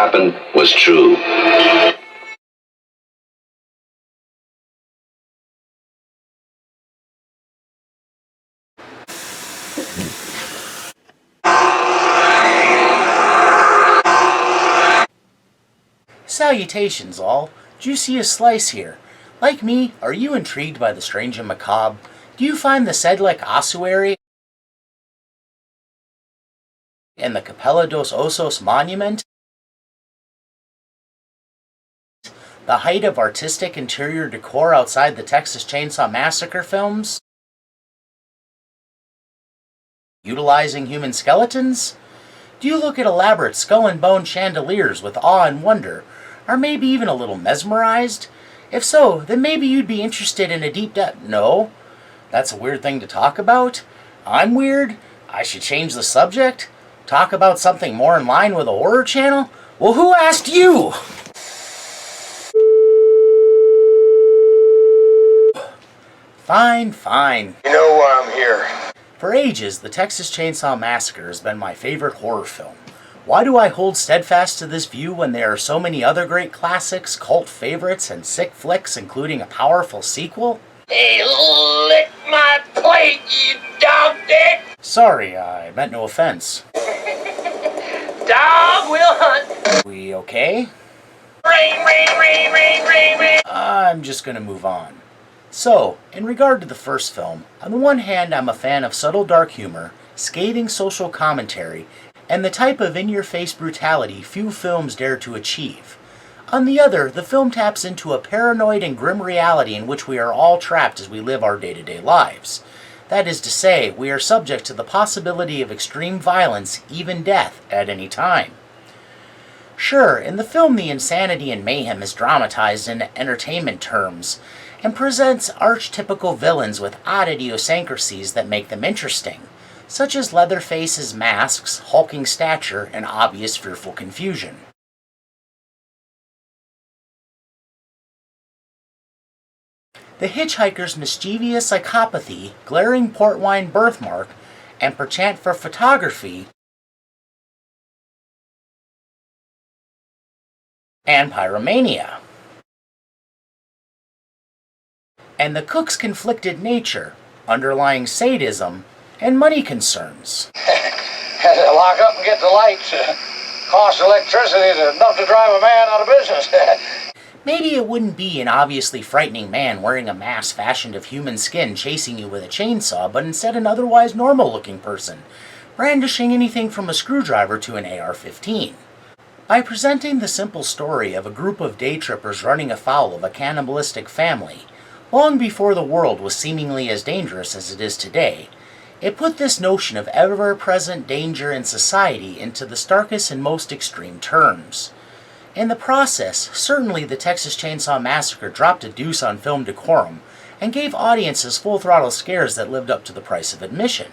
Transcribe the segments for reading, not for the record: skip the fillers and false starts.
happened was true. Salutations all. Juicy a slice here. Like me, are you intrigued by the strange and macabre? Do you find the Sedlec ossuary and the Capella dos Osos monument the height of artistic interior decor outside the Texas Chainsaw Massacre films? Utilizing human skeletons? Do you look at elaborate skull and bone chandeliers with awe and wonder, or maybe even a little mesmerized? If so, then maybe you'd be interested in a deep dive. No? That's a weird thing to talk about? I'm weird? I should change the subject? Talk about something more in line with a horror channel? Well, who asked you? Fine. You know why I'm here. For ages, the Texas Chainsaw Massacre has been my favorite horror film. Why do I hold steadfast to this view when there are so many other great classics, cult favorites, and sick flicks, including a powerful sequel? Hey, lick my plate, you dog dick! Sorry, I meant no offense. Dog will hunt. We okay? Rain. I'm just gonna move on. So, in regard to the first film, on the one hand I'm a fan of subtle dark humor, scathing social commentary, and the type of in-your-face brutality few films dare to achieve. On the other, the film taps into a paranoid and grim reality in which we are all trapped as we live our day-to-day lives. That is to say, we are subject to the possibility of extreme violence, even death, at any time. Sure, in the film the insanity and mayhem is dramatized in entertainment terms, and presents archetypical villains with odd idiosyncrasies that make them interesting, such as Leatherface's masks, hulking stature, and obvious fearful confusion. The hitchhiker's mischievous psychopathy, glaring port wine birthmark, and penchant for photography and pyromania. And the cook's conflicted nature, underlying sadism, and money concerns. Had to lock up and get the lights. Cost of electricity is enough to drive a man out of business. Maybe it wouldn't be an obviously frightening man wearing a mask fashioned of human skin chasing you with a chainsaw, but instead an otherwise normal-looking person, brandishing anything from a screwdriver to an AR-15. By presenting the simple story of a group of day trippers running afoul of a cannibalistic family, long before the world was seemingly as dangerous as it is today, it put this notion of ever-present danger in society into the starkest and most extreme terms. In the process, certainly the Texas Chainsaw Massacre dropped a deuce on film decorum and gave audiences full-throttle scares that lived up to the price of admission.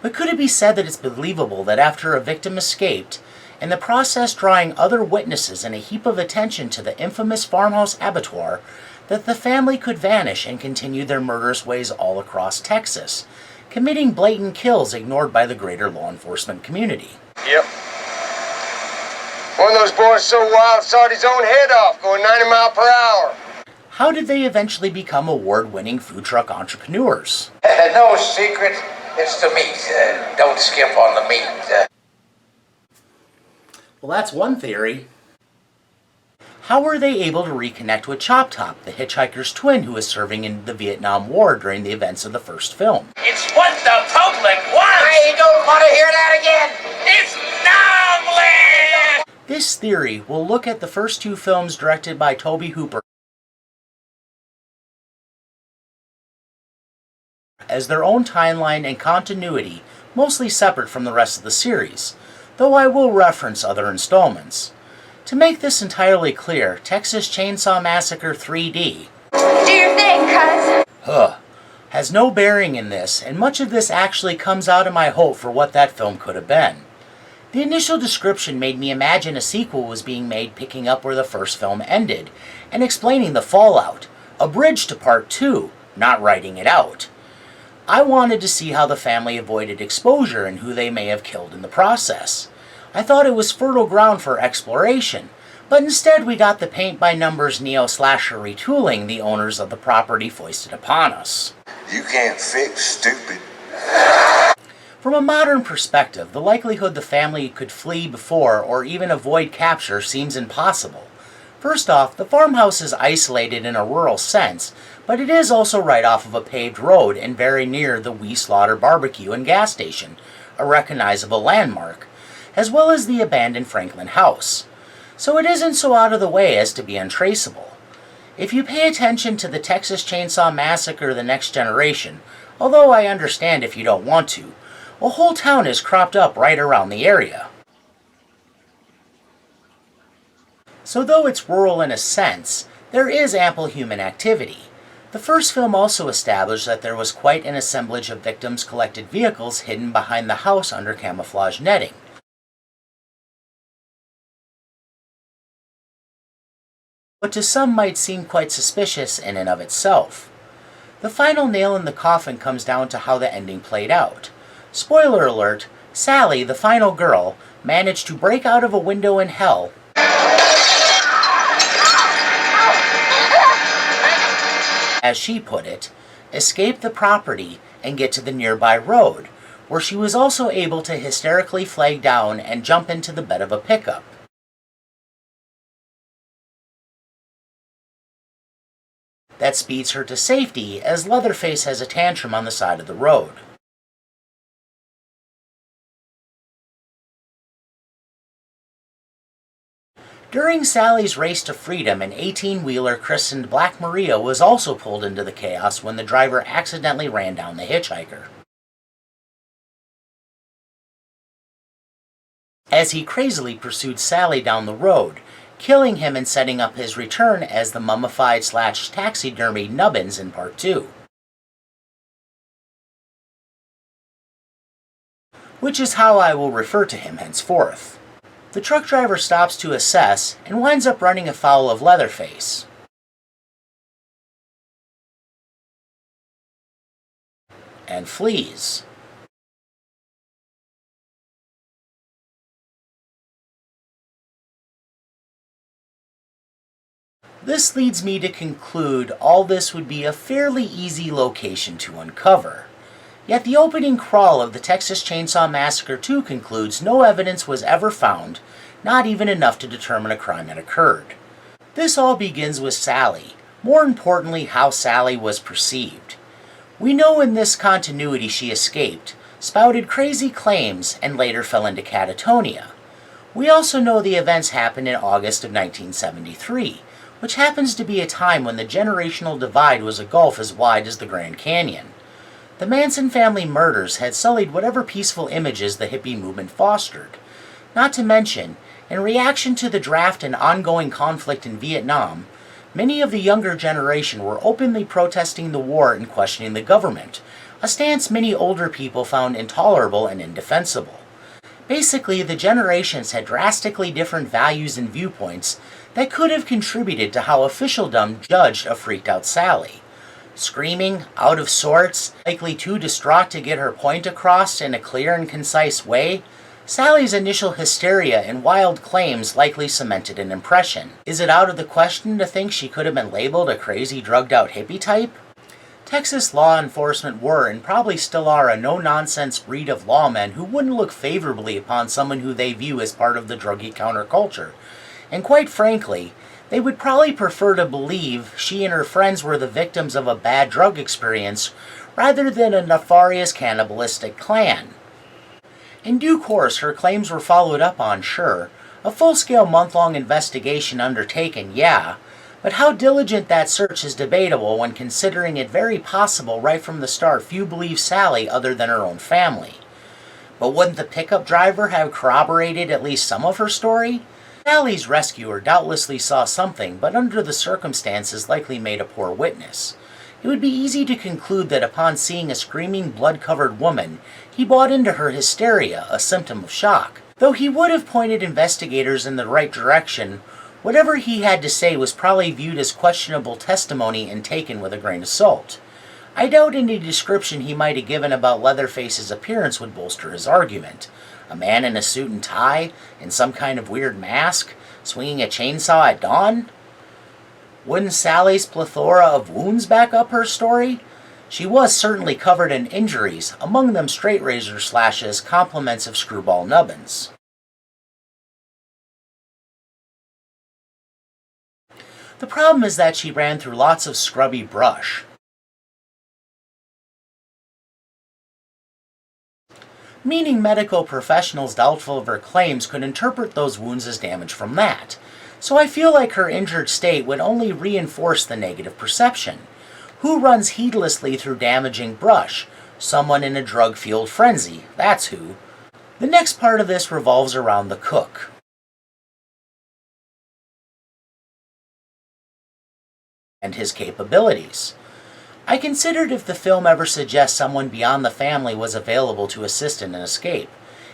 But could it be said that it's believable that after a victim escaped, in the process drawing other witnesses and a heap of attention to the infamous farmhouse abattoir, that the family could vanish and continue their murderous ways all across Texas, committing blatant kills ignored by the greater law enforcement community? Yep. One of those boys so wild sawed his own head off going 90 miles per hour. How did they eventually become award-winning food truck entrepreneurs? No secret, it's the meat. Don't skimp on the meat. Well, that's one theory. How were they able to reconnect with Chop Top, the hitchhiker's twin who was serving in the Vietnam War during the events of the first film? It's what the public wants! I don't want to hear that again! It's Nomland! This theory will look at the first two films directed by Tobe Hooper as their own timeline and continuity, mostly separate from the rest of the series, though I will reference other installments. To make this entirely clear, Texas Chainsaw Massacre 3D do your thing, cuz. Has no bearing in this, and much of this actually comes out of my hope for what that film could have been. The initial description made me imagine a sequel was being made picking up where the first film ended, and explaining the fallout, a bridge to part 2, not writing it out. I wanted to see how the family avoided exposure and who they may have killed in the process. I thought it was fertile ground for exploration, but instead we got the paint-by-numbers neo-slasher retooling the owners of the property foisted upon us. You can't fix stupid. From a modern perspective, the likelihood the family could flee before or even avoid capture seems impossible. First off, the farmhouse is isolated in a rural sense, but it is also right off of a paved road and very near the We Slaughter barbecue and gas station, a recognizable landmark, as well as the abandoned Franklin house. So it isn't so out of the way as to be untraceable. If you pay attention to the Texas Chainsaw Massacre: The Next Generation, although I understand if you don't want to, a whole town is cropped up right around the area. So though it's rural in a sense, there is ample human activity. The first film also established that there was quite an assemblage of victims' collected vehicles hidden behind the house under camouflage netting. What to some might seem quite suspicious in and of itself. The final nail in the coffin comes down to how the ending played out. Spoiler alert, Sally, the final girl, managed to break out of a window in hell, as she put it, escape the property and get to the nearby road, where she was also able to hysterically flag down and jump into the bed of a pickup. That speeds her to safety as Leatherface has a tantrum on the side of the road. During Sally's race to freedom, an 18-wheeler christened Black Maria was also pulled into the chaos when the driver accidentally ran down the hitchhiker. As he crazily pursued Sally down the road, killing him and setting up his return as the mummified/taxidermied Nubbins in Part 2. Which is how I will refer to him henceforth. The truck driver stops to assess and winds up running afoul of Leatherface. And flees. This leads me to conclude all this would be a fairly easy location to uncover. Yet the opening crawl of the Texas Chainsaw Massacre 2 concludes no evidence was ever found, not even enough to determine a crime had occurred. This all begins with Sally, more importantly how Sally was perceived. We know in this continuity she escaped, spouted crazy claims, and later fell into catatonia. We also know the events happened in August of 1973, which happens to be a time when the generational divide was a gulf as wide as the Grand Canyon. The Manson family murders had sullied whatever peaceful images the hippie movement fostered. Not to mention, in reaction to the draft and ongoing conflict in Vietnam, many of the younger generation were openly protesting the war and questioning the government, a stance many older people found intolerable and indefensible. Basically, the generations had drastically different values and viewpoints that could have contributed to how officialdom judged a freaked-out Sally. Screaming, out of sorts, likely too distraught to get her point across in a clear and concise way, Sally's initial hysteria and wild claims likely cemented an impression. Is it out of the question to think she could have been labeled a crazy drugged-out hippie type? Texas law enforcement were and probably still are a no-nonsense breed of lawmen who wouldn't look favorably upon someone who they view as part of the druggy counterculture. And quite frankly, they would probably prefer to believe she and her friends were the victims of a bad drug experience rather than a nefarious cannibalistic clan. In due course, her claims were followed up on, sure, a full-scale month-long investigation undertaken, yeah, but how diligent that search is debatable when considering it very possible right from the start few believe Sally other than her own family. But wouldn't the pickup driver have corroborated at least some of her story? Sally's rescuer doubtlessly saw something, but under the circumstances likely made a poor witness. It would be easy to conclude that upon seeing a screaming, blood-covered woman, he bought into her hysteria, a symptom of shock. Though he would have pointed investigators in the right direction, whatever he had to say was probably viewed as questionable testimony and taken with a grain of salt. I doubt any description he might have given about Leatherface's appearance would bolster his argument. A man in a suit and tie, in some kind of weird mask, swinging a chainsaw at dawn? Wouldn't Sally's plethora of wounds back up her story? She was certainly covered in injuries, among them straight razor slashes, compliments of screwball nubbins. The problem is that she ran through lots of scrubby brush. Meaning medical professionals doubtful of her claims could interpret those wounds as damage from that. So I feel like her injured state would only reinforce the negative perception. Who runs heedlessly through damaging brush? Someone in a drug-fueled frenzy, that's who. The next part of this revolves around the cook. And his capabilities. I considered if the film ever suggests someone beyond the family was available to assist in an escape.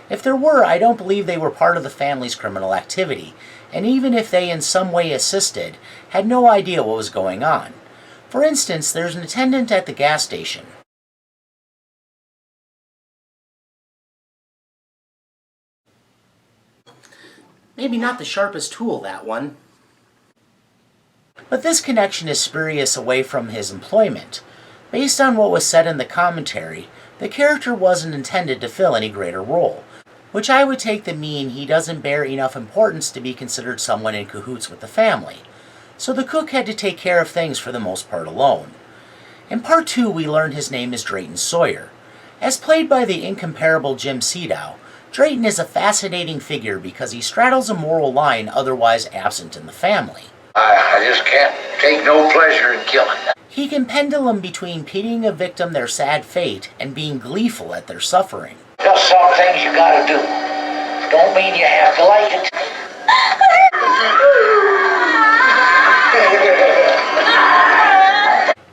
If there were, I don't believe they were part of the family's criminal activity, and even if they in some way assisted, had no idea what was going on. For instance, there's an attendant at the gas station. Maybe not the sharpest tool, that one. But this connection is spurious away from his employment. Based on what was said in the commentary, the character wasn't intended to fill any greater role, which I would take to mean he doesn't bear enough importance to be considered someone in cahoots with the family. So the cook had to take care of things for the most part alone. In part 2, we learn his name is Drayton Sawyer. As played by the incomparable Jim Sedow, Drayton is a fascinating figure because he straddles a moral line otherwise absent in the family. I just can't take no pleasure in killing. He can pendulum between pitying a victim their sad fate and being gleeful at their suffering. Just some things you gotta do. Don't mean you have to like it.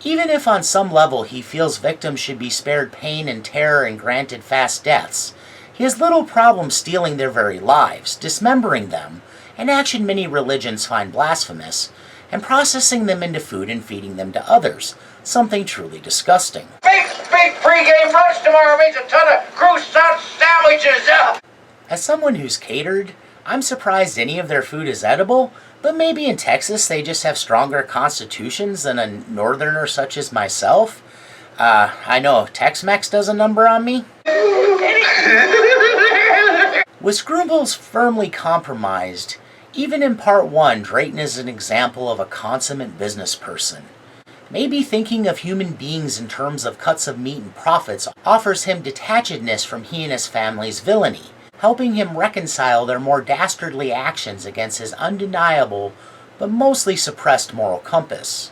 Even if on some level he feels victims should be spared pain and terror and granted fast deaths, he has little problem stealing their very lives, dismembering them, an action many religions find blasphemous, and processing them into food and feeding them to others, something truly disgusting. Big pre-game lunch tomorrow means a ton of croissant sandwiches. As someone who's catered, I'm surprised any of their food is edible, but maybe in Texas they just have stronger constitutions than a northerner such as myself. I know Tex-Mex does a number on me. With scruples firmly compromised, even in part 1, Drayton is an example of a consummate business person. Maybe thinking of human beings in terms of cuts of meat and profits offers him detachedness from he and his family's villainy, helping him reconcile their more dastardly actions against his undeniable but mostly suppressed moral compass.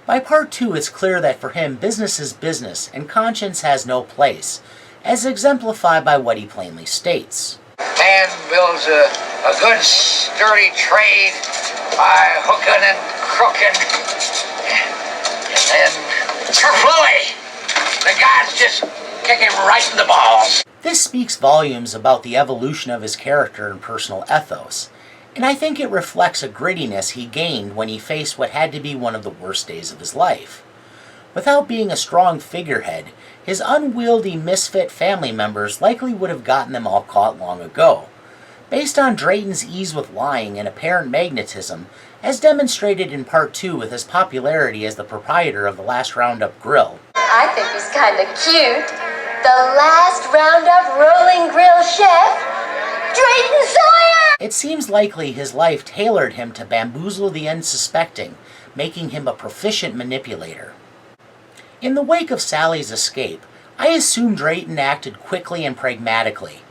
By part 2, it's clear that for him business is business and conscience has no place, as exemplified by what he plainly states. Man builds a good sturdy trade by hooking and crooking. And kerflooey! The gods just kick him right in the balls. This speaks volumes about the evolution of his character and personal ethos, and I think it reflects a grittiness he gained when he faced what had to be one of the worst days of his life. Without being a strong figurehead, his unwieldy misfit family members likely would have gotten them all caught long ago. Based on Drayton's ease with lying and apparent magnetism, as demonstrated in part 2 with his popularity as the proprietor of the last Roundup Grill. I think he's kind of cute. The last Roundup Rolling Grill chef, Drayton Sawyer! It seems likely his life tailored him to bamboozle the unsuspecting, making him a proficient manipulator. In the wake of Sally's escape, I assume Drayton acted quickly and pragmatically.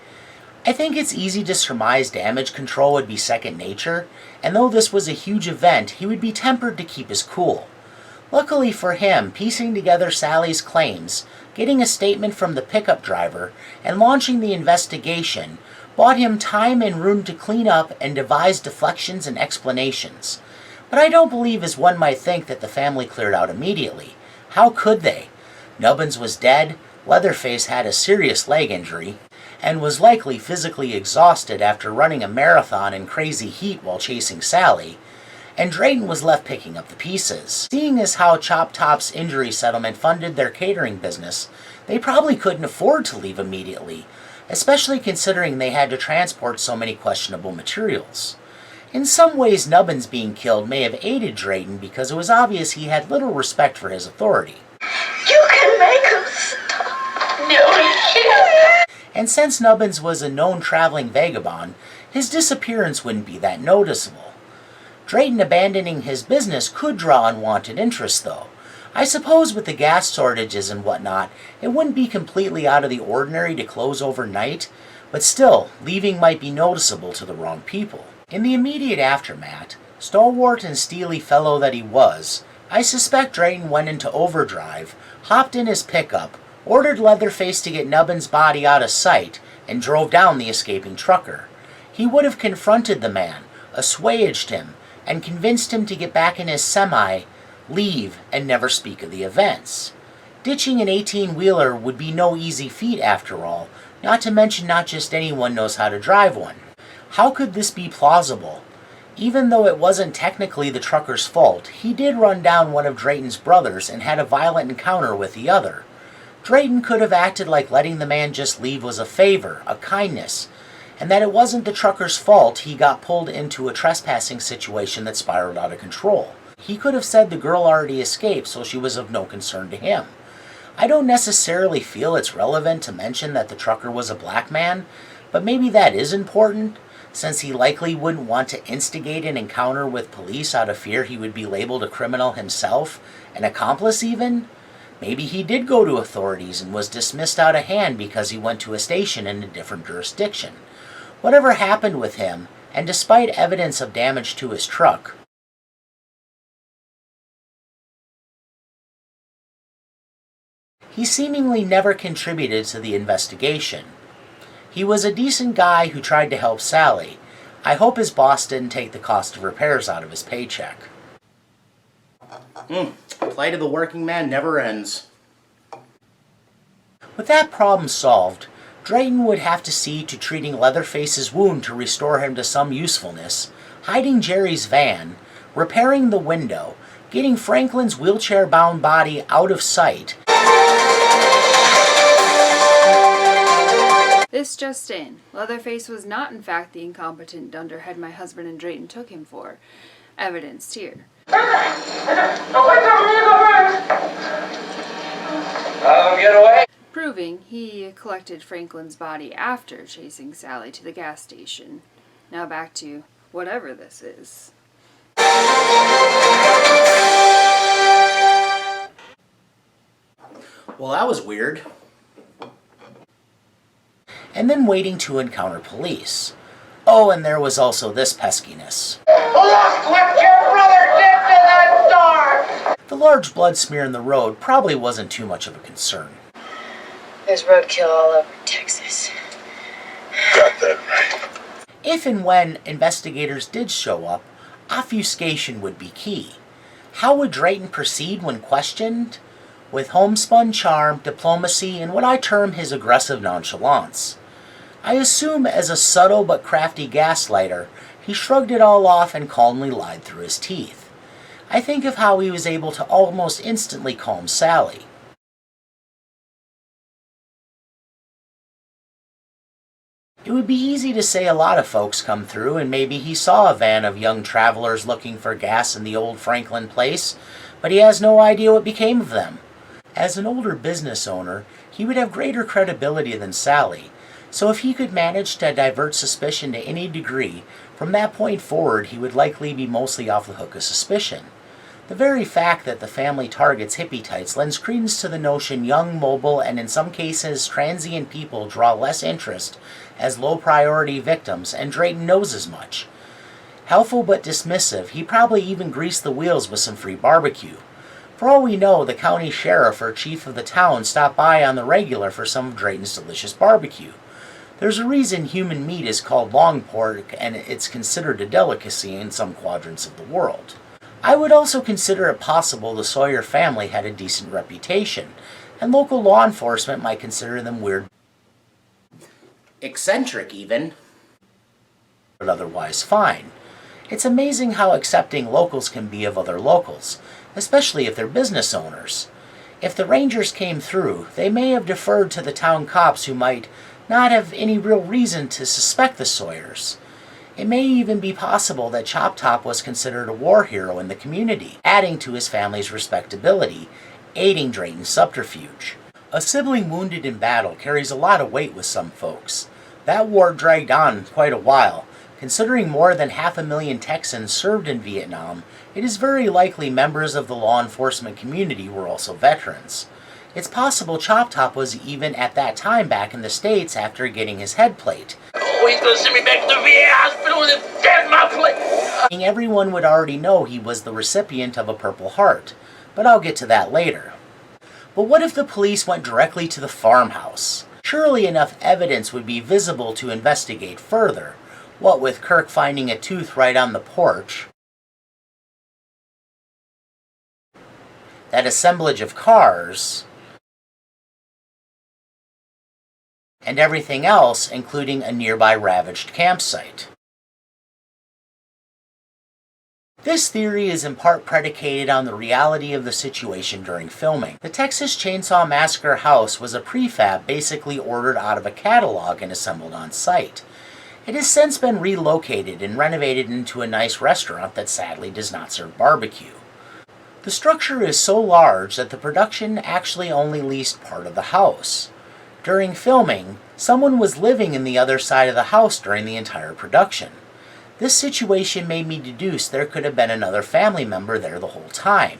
I think it's easy to surmise damage control would be second nature, and though this was a huge event, he would be tempered to keep his cool. Luckily for him, piecing together Sally's claims, getting a statement from the pickup driver, and launching the investigation bought him time and room to clean up and devise deflections and explanations. But I don't believe as one might think that the family cleared out immediately. How could they? Nubbins was dead, Leatherface had a serious leg injury, and was likely physically exhausted after running a marathon in crazy heat while chasing Sally, and Drayton was left picking up the pieces. Seeing as how Chop Top's injury settlement funded their catering business, they probably couldn't afford to leave immediately, especially considering they had to transport so many questionable materials. In some ways, Nubbins being killed may have aided Drayton because it was obvious he had little respect for his authority. You can make him stop. No, he can't. And since Nubbins was a known traveling vagabond, his disappearance wouldn't be that noticeable. Drayton abandoning his business could draw unwanted interest, though. I suppose with the gas shortages and whatnot, it wouldn't be completely out of the ordinary to close overnight, but still, leaving might be noticeable to the wrong people. In the immediate aftermath, stalwart and steely fellow that he was, I suspect Drayton went into overdrive, hopped in his pickup, ordered Leatherface to get Nubbins' body out of sight, and drove down the escaping trucker. He would have confronted the man, assuaged him, and convinced him to get back in his semi, leave, and never speak of the events. Ditching an 18-wheeler would be no easy feat after all, not to mention not just anyone knows how to drive one. How could this be plausible? Even though it wasn't technically the trucker's fault, he did run down one of Drayton's brothers and had a violent encounter with the other. Drayton could have acted like letting the man just leave was a favor, a kindness, and that it wasn't the trucker's fault he got pulled into a trespassing situation that spiraled out of control. He could have said the girl already escaped, so she was of no concern to him. I don't necessarily feel it's relevant to mention that the trucker was a black man, but maybe that is important, since he likely wouldn't want to instigate an encounter with police out of fear he would be labeled a criminal himself, an accomplice even. Maybe he did go to authorities and was dismissed out of hand because he went to a station in a different jurisdiction. Whatever happened with him, and despite evidence of damage to his truck, he seemingly never contributed to the investigation. He was a decent guy who tried to help Sally. I hope his boss didn't take the cost of repairs out of his paycheck. Plight of the working man never ends. With that problem solved, Drayton would have to see to treating Leatherface's wound to restore him to some usefulness, hiding Jerry's van, repairing the window, getting Franklin's wheelchair-bound body out of sight. This just in. Leatherface was not in fact the incompetent dunderhead my husband and Drayton took him for. Evidenced here. Get away. Proving he collected Franklin's body after chasing Sally to the gas station. Now back to whatever this is. Well, that was weird. And then waiting to encounter police. Oh, and there was also this peskiness. Look what your brother did to that dog! The large blood smear in the road probably wasn't too much of a concern. There's roadkill all over Texas. Got that right. If and when investigators did show up, obfuscation would be key. How would Drayton proceed when questioned? With homespun charm, diplomacy, and what I term his aggressive nonchalance. I assume as a subtle but crafty gaslighter, he shrugged it all off and calmly lied through his teeth. I think of how he was able to almost instantly calm Sally. It would be easy to say a lot of folks come through and maybe he saw a van of young travelers looking for gas in the old Franklin place, but he has no idea what became of them. As an older business owner, he would have greater credibility than Sally, so if he could manage to divert suspicion to any degree, from that point forward he would likely be mostly off the hook of suspicion. The very fact that the family targets hippie types lends credence to the notion young, mobile, and in some cases transient people draw less interest as low-priority victims, and Drayton knows as much. Helpful but dismissive, he probably even greased the wheels with some free barbecue. For all we know, the county sheriff or chief of the town stopped by on the regular for some of Drayton's delicious barbecue. There's a reason human meat is called long pork, and it's considered a delicacy in some quadrants of the world. I would also consider it possible the Sawyer family had a decent reputation, and local law enforcement might consider them weird, eccentric even, but otherwise fine. It's amazing how accepting locals can be of other locals, especially if they're business owners. If the Rangers came through, they may have deferred to the town cops who might not have any real reason to suspect the Sawyers. It may even be possible that Chop Top was considered a war hero in the community, adding to his family's respectability, aiding Drayton's subterfuge. A sibling wounded in battle carries a lot of weight with some folks. That war dragged on quite a while. Considering more than 500,000 Texans served in Vietnam, it is very likely members of the law enforcement community were also veterans. It's possible Chop Top was even at that time back in the States after getting his head plate. Oh, he's gonna send me back to the VA hospital with a dead in my plate. Everyone would already know he was the recipient of a Purple Heart, but I'll get to that later. But what if the police went directly to the farmhouse? Surely enough evidence would be visible to investigate further. What with Kirk finding a tooth right on the porch, that assemblage of cars, and everything else, including a nearby ravaged campsite. This theory is in part predicated on the reality of the situation during filming. The Texas Chainsaw Massacre house was a prefab basically ordered out of a catalog and assembled on site. It has since been relocated and renovated into a nice restaurant that sadly does not serve barbecue. The structure is so large that the production actually only leased part of the house. During filming, someone was living in the other side of the house during the entire production. This situation made me deduce there could have been another family member there the whole time,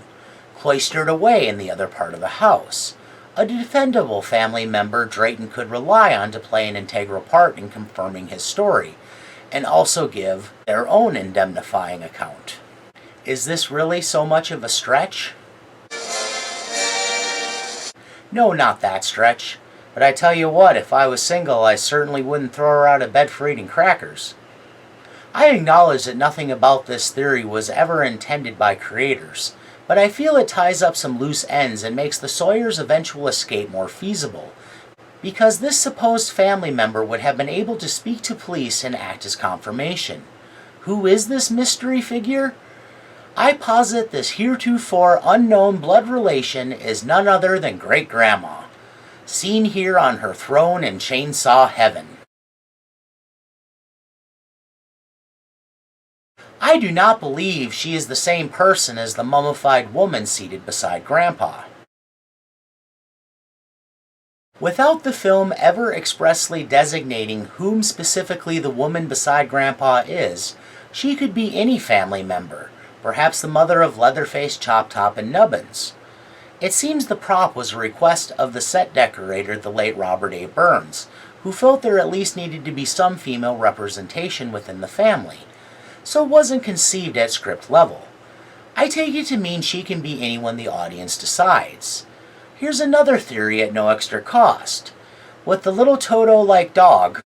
cloistered away in the other part of the house. A defendable family member Drayton could rely on to play an integral part in confirming his story, and also give their own indemnifying account. Is this really so much of a stretch? No, not that stretch. But I tell you what, if I was single, I certainly wouldn't throw her out of bed for eating crackers. I acknowledge that nothing about this theory was ever intended by creators, but I feel it ties up some loose ends and makes the Sawyers' eventual escape more feasible, because this supposed family member would have been able to speak to police and act as confirmation. Who is this mystery figure? I posit this heretofore unknown blood relation is none other than Great-Grandma, seen here on her throne in Chainsaw Heaven. I do not believe she is the same person as the mummified woman seated beside Grandpa. Without the film ever expressly designating whom specifically the woman beside Grandpa is, she could be any family member, perhaps the mother of Leatherface, Chop Top, and Nubbins. It seems the prop was a request of the set decorator, the late Robert A. Burns, who felt there at least needed to be some female representation within the family, so it wasn't conceived at script level. I take it to mean she can be anyone the audience decides. Here's another theory at no extra cost. With the little Toto-like dog,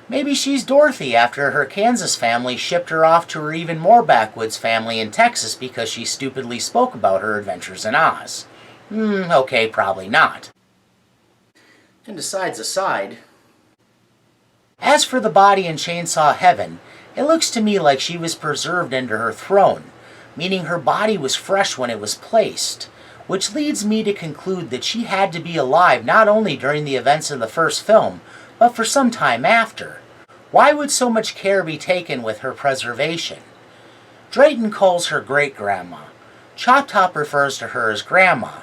maybe she's Dorothy after her Kansas family shipped her off to her even more backwoods family in Texas because she stupidly spoke about her adventures in Oz. Okay, probably not. And besides aside, as for the body in Chainsaw Heaven, it looks to me like she was preserved under her throne, meaning her body was fresh when it was placed, which leads me to conclude that she had to be alive not only during the events of the first film, but for some time after. Why would so much care be taken with her preservation? Drayton calls her Great-Grandma. Chop Top refers to her as Grandma.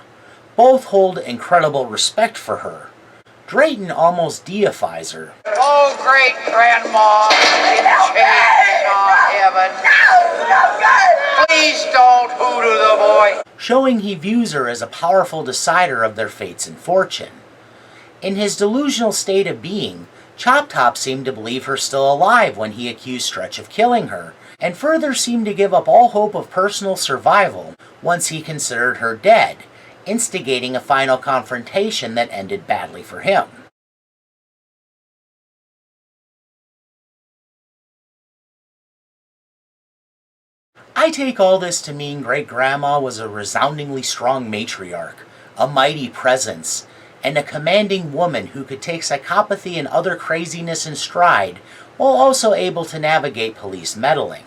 Both hold incredible respect for her. Drayton almost deifies her. Oh, great grandma in Chainsaw Heaven. Please don't hoodoo the boy. Showing he views her as a powerful decider of their fates and fortune. In his delusional state of being, Chop Top seemed to believe her still alive when he accused Stretch of killing her, and further seemed to give up all hope of personal survival once he considered her dead, instigating a final confrontation that ended badly for him. I take all this to mean Great-Grandma was a resoundingly strong matriarch, a mighty presence, and a commanding woman who could take psychopathy and other craziness in stride, while also able to navigate police meddling.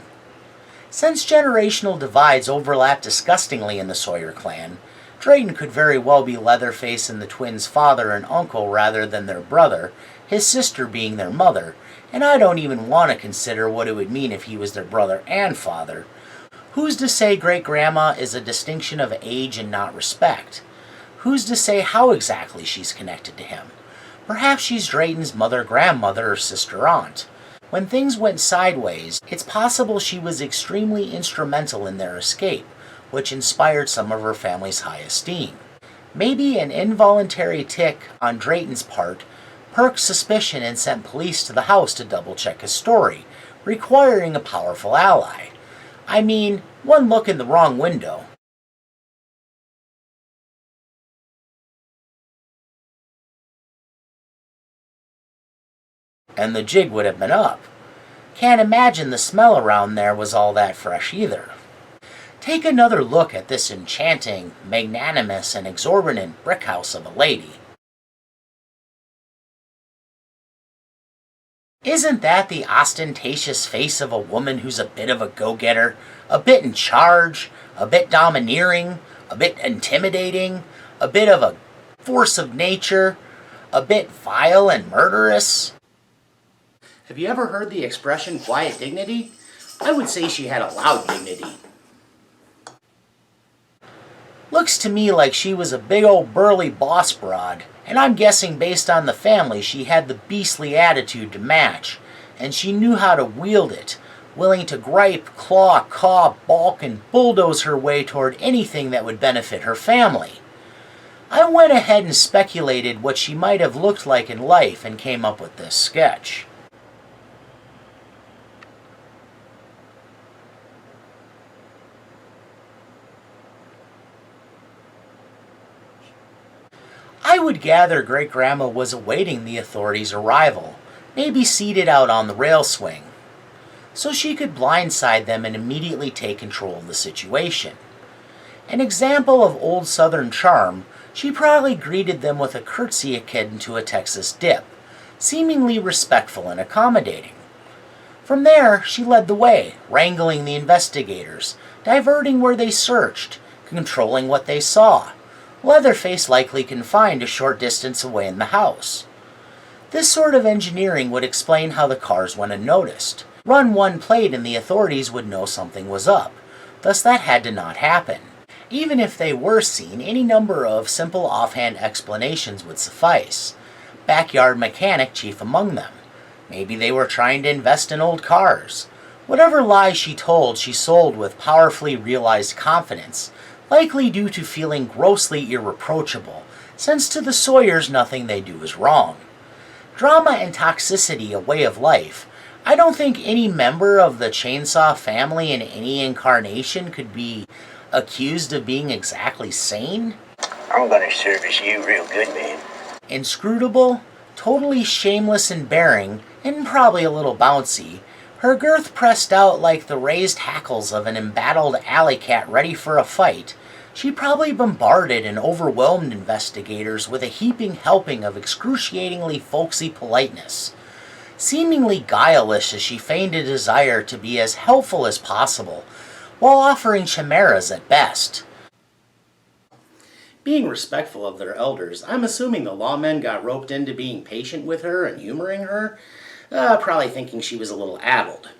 Since generational divides overlap disgustingly in the Sawyer clan, Drayton could very well be Leatherface and the twins' father and uncle rather than their brother, his sister being their mother, and I don't even want to consider what it would mean if he was their brother and father. Who's to say great-grandma is a distinction of age and not respect? Who's to say how exactly she's connected to him? Perhaps she's Drayton's mother, grandmother, or sister-aunt. When things went sideways, it's possible she was extremely instrumental in their escape, which inspired some of her family's high esteem. Maybe an involuntary tick on Drayton's part perked suspicion and sent police to the house to double-check his story, requiring a powerful ally. I mean, one look in the wrong window. And the jig would have been up. Can't imagine the smell around there was all that fresh either. Take another look at this enchanting, magnanimous, and exorbitant brick house of a lady. Isn't that the ostentatious face of a woman who's a bit of a go-getter, a bit in charge, a bit domineering, a bit intimidating, a bit of a force of nature, a bit vile and murderous? Have you ever heard the expression quiet dignity? I would say she had a loud dignity. Looks to me like she was a big old burly boss broad, and I'm guessing based on the family she had the beastly attitude to match, and she knew how to wield it, willing to gripe, claw, caw, balk, and bulldoze her way toward anything that would benefit her family. I went ahead and speculated what she might have looked like in life and came up with this sketch. I would gather Great-Grandma was awaiting the authorities' arrival, maybe seated out on the rail swing, so she could blindside them and immediately take control of the situation. An example of old Southern charm, she probably greeted them with a curtsy akin to a Texas dip, seemingly respectful and accommodating. From there, she led the way, wrangling the investigators, diverting where they searched, controlling what they saw. Leatherface likely confined a short distance away in the house. This sort of engineering would explain how the cars went unnoticed. Run one plate and the authorities would know something was up, thus that had to not happen. Even if they were seen, any number of simple offhand explanations would suffice. Backyard mechanic chief among them. Maybe they were trying to invest in old cars. Whatever lies she told, she sold with powerfully realized confidence, likely due to feeling grossly irreproachable, since to the Sawyers nothing they do is wrong. Drama and toxicity a way of life. I don't think any member of the Chainsaw family in any incarnation could be accused of being exactly sane. I'm gonna service you real good, man. Inscrutable, totally shameless in bearing, and probably a little bouncy, her girth pressed out like the raised hackles of an embattled alley cat ready for a fight, she probably bombarded and overwhelmed investigators with a heaping helping of excruciatingly folksy politeness. Seemingly guileless as she feigned a desire to be as helpful as possible, while offering chimeras at best. Being respectful of their elders, I'm assuming the lawmen got roped into being patient with her and humoring her, probably thinking she was a little addled.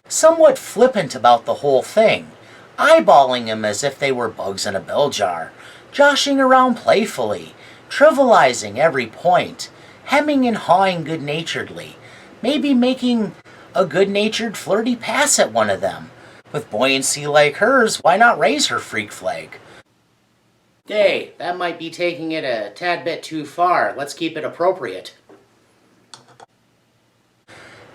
Somewhat flippant about the whole thing, eyeballing them as if they were bugs in a bell jar, joshing around playfully, trivializing every point, hemming and hawing good-naturedly, maybe making a good-natured flirty pass at one of them. With buoyancy like hers, why not raise her freak flag? Hey, that might be taking it a tad bit too far. Let's keep it appropriate.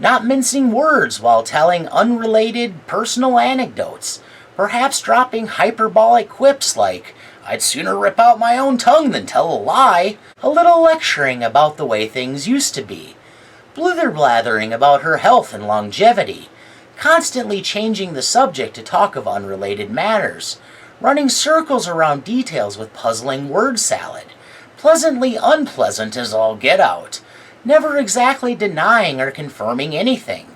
Not mincing words while telling unrelated personal anecdotes, perhaps dropping hyperbolic quips like, "I'd sooner rip out my own tongue than tell a lie," a little lecturing about the way things used to be, blither-blathering about her health and longevity, constantly changing the subject to talk of unrelated matters, running circles around details with puzzling word salad, pleasantly unpleasant as all get out, never exactly denying or confirming anything.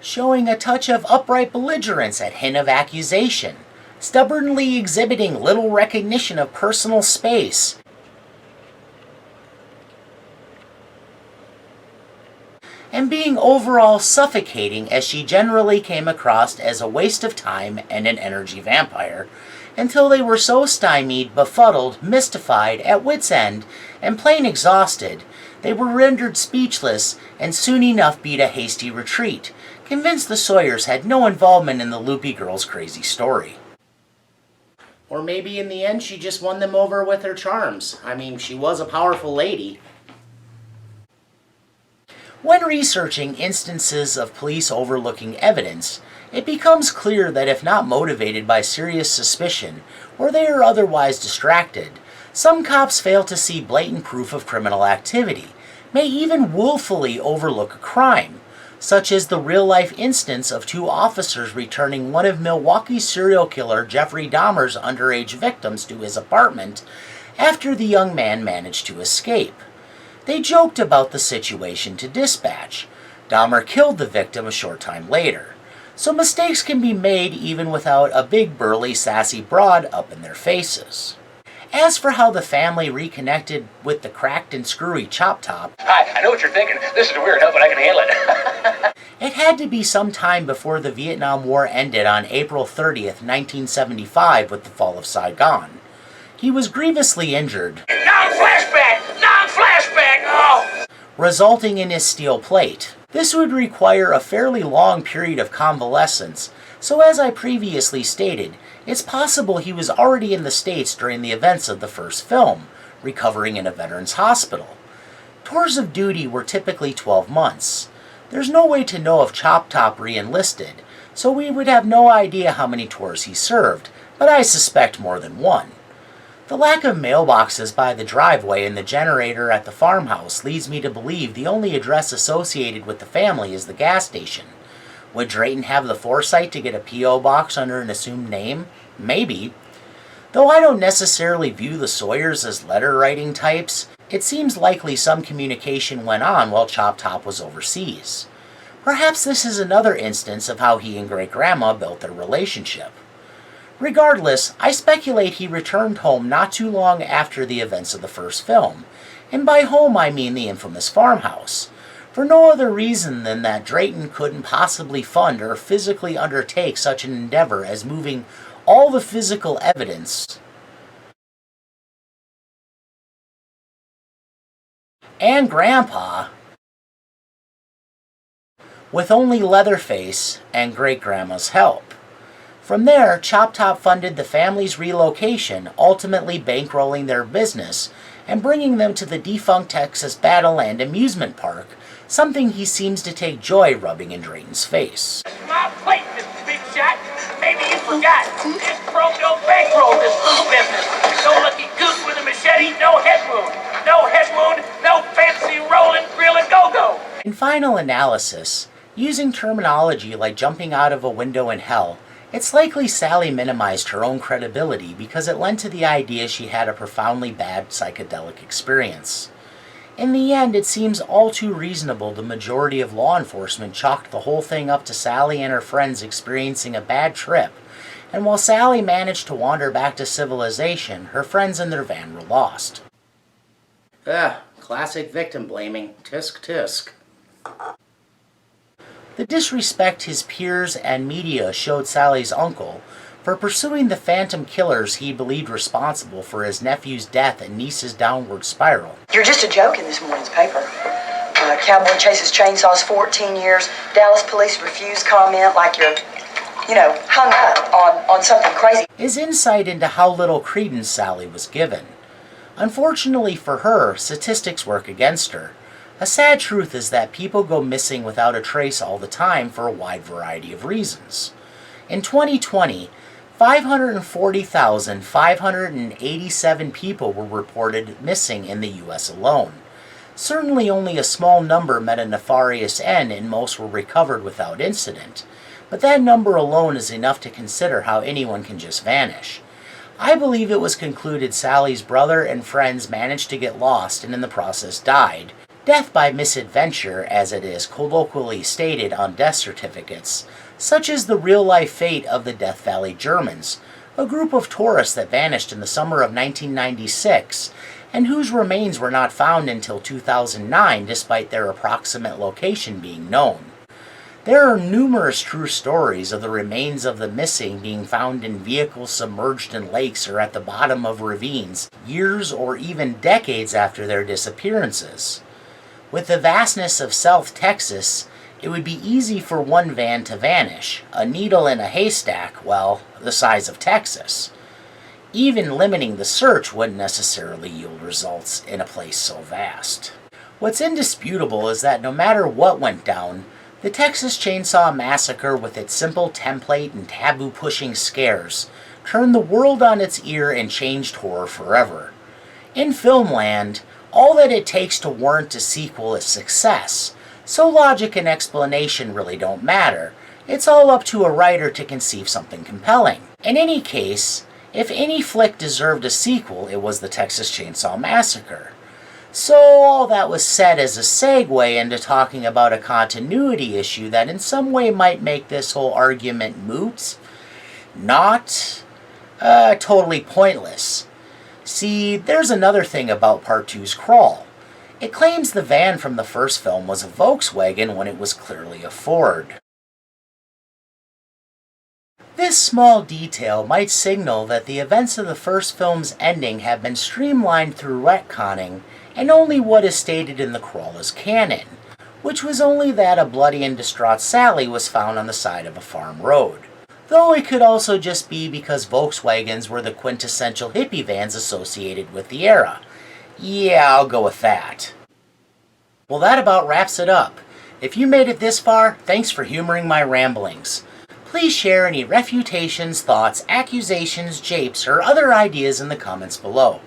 showing a touch of upright belligerence at hint of accusation, stubbornly exhibiting little recognition of personal space, and being overall suffocating as she generally came across as a waste of time and an energy vampire, until they were so stymied, befuddled, mystified, at wit's end, and plain exhausted, they were rendered speechless and soon enough beat a hasty retreat, convinced the Sawyers had no involvement in the loopy girl's crazy story. Or maybe in the end she just won them over with her charms. I mean, she was a powerful lady. When researching instances of police overlooking evidence, it becomes clear that if not motivated by serious suspicion, or they are otherwise distracted, some cops fail to see blatant proof of criminal activity, may even willfully overlook a crime, such as the real-life instance of two officers returning one of Milwaukee's serial killer Jeffrey Dahmer's underage victims to his apartment after the young man managed to escape. They joked about the situation to dispatch. Dahmer killed the victim a short time later. So mistakes can be made even without a big burly sassy broad up in their faces. As for how the family reconnected with the cracked and screwy Chop Top, Hi, I know what you're thinking. This is weird enough, but I can handle it. it had to be some time before the Vietnam War ended on April 30th, 1975 with the fall of Saigon. He was grievously injured, Non-flashback! Non-flashback! Oh! resulting in his steel plate. This would require a fairly long period of convalescence, so as I previously stated, it's possible he was already in the States during the events of the first film, recovering in a veteran's hospital. Tours of duty were typically 12 months. There's no way to know if Chop Top re-enlisted, so we would have no idea how many tours he served, but I suspect more than one. The lack of mailboxes by the driveway and the generator at the farmhouse leads me to believe the only address associated with the family is the gas station. Would Drayton have the foresight to get a P.O. box under an assumed name? Maybe. Though I don't necessarily view the Sawyers as letter-writing types, it seems likely some communication went on while Chop Top was overseas. Perhaps this is another instance of how he and Great-Grandma built their relationship. Regardless, I speculate he returned home not too long after the events of the first film, and by home I mean the infamous farmhouse, for no other reason than that Drayton couldn't possibly fund or physically undertake such an endeavor as moving all the physical evidence and Grandpa with only Leatherface and Great-Grandma's help. From there, Chop Top funded the family's relocation, ultimately bankrolling their business and bringing them to the defunct Texas Battleland amusement park, something he seems to take joy rubbing in Drayton's face. My plate, Mr. Big Shot. Maybe you forgot. This pro don't bankroll this food business. No lucky goose with a machete, no head wound. No head wound, no fancy rolling, grilling go-go. In final analysis, using terminology like jumping out of a window in hell, it's likely Sally minimized her own credibility because it lent to the idea she had a profoundly bad psychedelic experience. In the end, it seems all too reasonable the majority of law enforcement chalked the whole thing up to Sally and her friends experiencing a bad trip, and while Sally managed to wander back to civilization, her friends and their van were lost. Classic victim blaming. Tisk tisk. The disrespect his peers and media showed Sally's uncle for pursuing the phantom killers he believed responsible for his nephew's death and niece's downward spiral. You're just a joke in this morning's paper. Cowboy chases chainsaws 14 years. Dallas police refuse comment like you're, hung up on something crazy. His insight into how little credence Sally was given. Unfortunately for her, statistics work against her. A sad truth is that people go missing without a trace all the time for a wide variety of reasons. In 2020, 540,587 people were reported missing in the U.S. alone. Certainly only a small number met a nefarious end and most were recovered without incident, but that number alone is enough to consider how anyone can just vanish. I believe it was concluded Sally's brother and friends managed to get lost and in the process died, death by misadventure, as it is colloquially stated on death certificates, such as the real-life fate of the Death Valley Germans, a group of tourists that vanished in the summer of 1996, and whose remains were not found until 2009 despite their approximate location being known. There are numerous true stories of the remains of the missing being found in vehicles submerged in lakes or at the bottom of ravines, years or even decades after their disappearances. With the vastness of South Texas, it would be easy for one van to vanish, a needle in a haystack, well, the size of Texas. Even limiting the search wouldn't necessarily yield results in a place so vast. What's indisputable is that no matter what went down, the Texas Chainsaw Massacre, with its simple template and taboo-pushing scares, turned the world on its ear and changed horror forever. In filmland, all that it takes to warrant a sequel is success, so logic and explanation really don't matter. It's all up to a writer to conceive something compelling. In any case, if any flick deserved a sequel, it was the Texas Chainsaw Massacre. So all that was said as a segue into talking about a continuity issue that in some way might make this whole argument moot, not totally pointless. See, there's another thing about Part 2's Crawl. It claims the van from the first film was a Volkswagen when it was clearly a Ford. This small detail might signal that the events of the first film's ending have been streamlined through retconning, and only what is stated in the Crawl is canon, which was only that a bloody and distraught Sally was found on the side of a farm road. Though it could also just be because Volkswagens were the quintessential hippie vans associated with the era. Yeah, I'll go with that. Well, that about wraps it up. If you made it this far, thanks for humoring my ramblings. Please share any refutations, thoughts, accusations, japes, or other ideas in the comments below.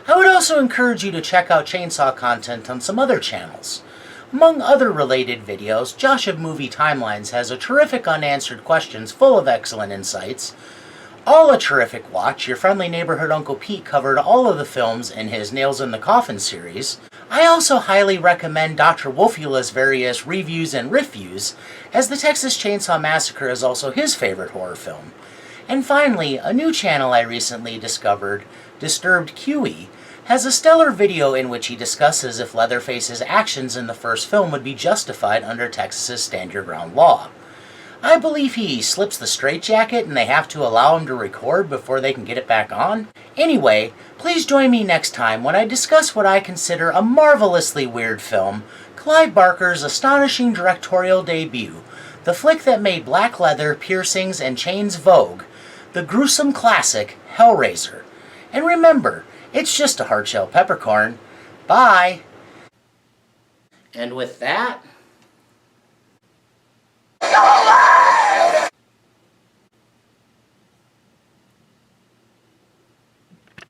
I would also encourage you to check out chainsaw content on some other channels. Among other related videos, Josh of Movie Timelines has a terrific unanswered questions full of excellent insights. All a terrific watch, your friendly neighborhood Uncle Pete covered all of the films in his Nails in the Coffin series. I also highly recommend Dr. Wolfula's various reviews and reviews, as the Texas Chainsaw Massacre is also his favorite horror film. And finally, a new channel I recently discovered, Disturbed QE, has a stellar video in which he discusses if Leatherface's actions in the first film would be justified under Texas's stand your ground law. I believe he slips the straitjacket and they have to allow him to record before they can get it back on. Anyway, please join me next time when I discuss what I consider a marvelously weird film, Clive Barker's astonishing directorial debut, the flick that made black leather, piercings, and chains vogue, the gruesome classic Hellraiser. And remember, it's just a hard-shell peppercorn. Bye! And with that,